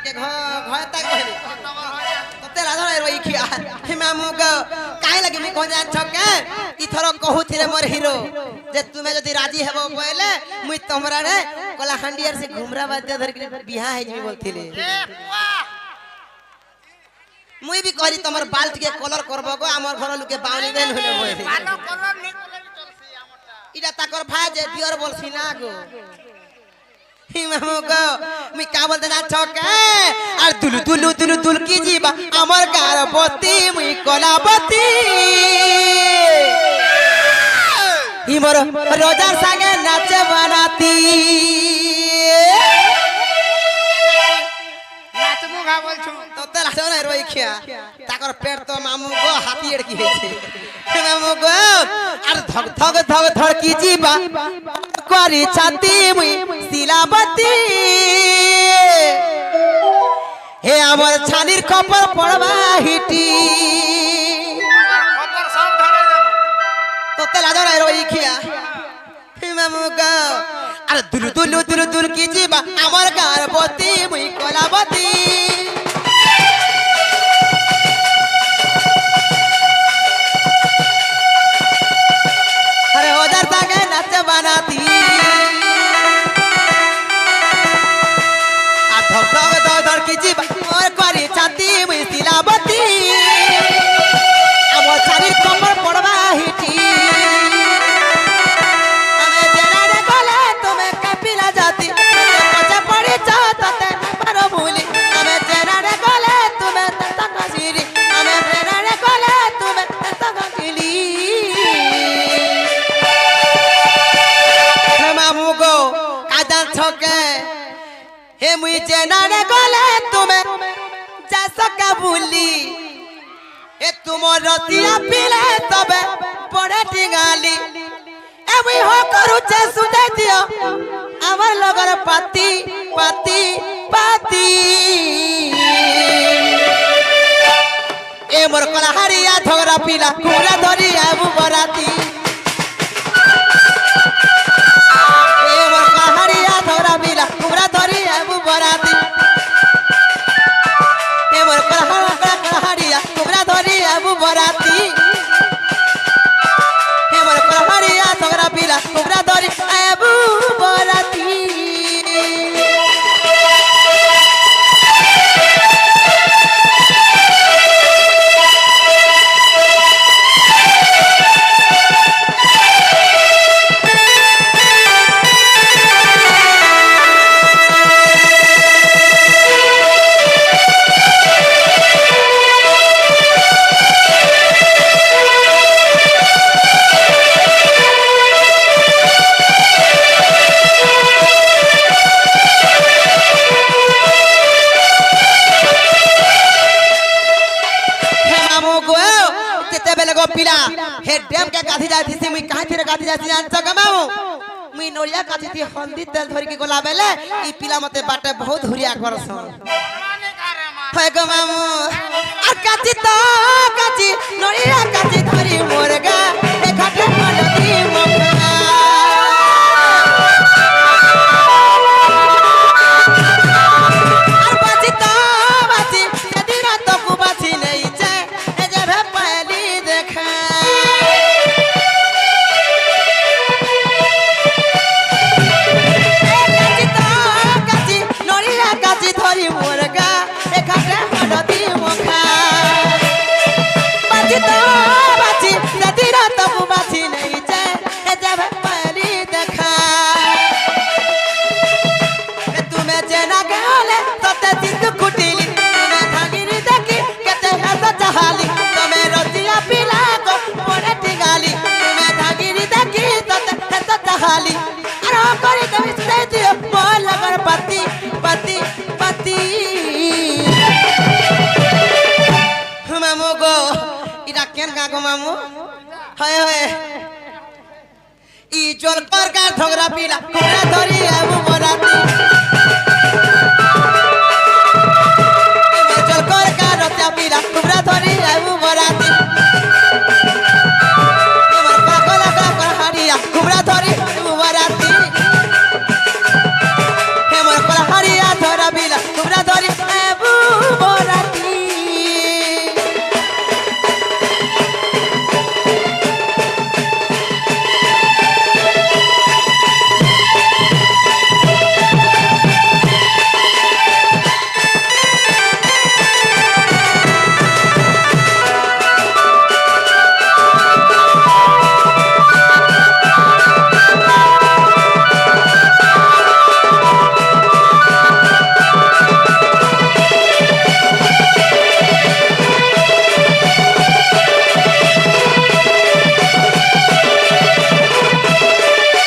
के घर तक कहले तते राधा रोई खिया हे मामू को काहे लगे मी को जान छके इथरो कहूथिले मोर हीरो जे तुमे जदी राजी हेबो कहले मुई तमरा रे कला हंडियर से घुमरा बाद्य धर के बियाह है जी बोलथिले मुई भी कहली तमर बाल्ट के कलर करबो गो हमर घर लुके बाउनी देन होले बोले बालो कलर नि चलसी हमरटा इडा ताकर भाई जे दियर बोलसी ना गो ही मामू को मी का बोलते ना छके और दुलु की जीवा हमर गारबती मुई कलाबती ही मोर रोजा संगे नाचे बनाती नाचमु गा बोलछु तते लाजो नै रोई खिया ताकर पेट तो मामू को हाथी एड़की है छे मामू को और धक की जीवा करी छाती मुई सिलाबती हे हमर छानिर खपर पड़वा हिटी खबर सब धरे देबो तते लाजो नै रोई खिया हे मामू को अरे दुलु की जीवा हमर गारबती मुई कलाबती अरे होदर ताके नाच बनाती आ धक की जीवा और करी छाती मुई सिलाबती हमर छानिर खपर पड़वा हिटी हे मुई जेनाने गले तुम्हें जा सका भूली ए तुम रतिया पीले तबे पड़े टिंगाली ए मुई हो करू जे सुदे दियो हमर लगन पाती ए मोर कला हरिया झगड़ा पीला पूरा धरी आबू बराती ए मोर कला हरिया झगड़ा पीला पूरा धरी आबू बराती ए मोर कला हरिया पूरा धरी आबू बराती ए मोर कला हरिया झगड़ा पीला पूरा धरी आबू बराती पिला हे डैम के गाधी जाती थी मुई काहे फिर गाधी जाती जान छ गमाऊ मुई नोरिया काची थी हल्दी तेल धर के गोला बेले ई पिला मते बाटे बहुत हुरिया करसन माने करे मा हे गमाऊ आ काची तो काची नोरिया काची धरी मोरगा ए घाटे हल्दी मोखा और बाची तो बाची यदि रात को बाची नहीं छे ए जे भे पहली देखा ए काची तो काची नोरिया काची धरी मोरगा ए घाटे हल्दी मोखा बाची तो बाची यदि रात को बाची नहीं छे ए जे भे पहली देखा तुम्हें जेना गले तते जिंद कुटिली तुम्हें धागिरी देखी केते हस चाहाली तुम्हें रतिया पिला को मोरे टिगाली तुम्हें धागिरी देखी तते हस चाहाली अरे करी कभी से दियो मोर लगन पति मामू गो इडा केन का गो मामू हाय ई जल पर का झगड़ा पीला पूरा धरी आबू बराती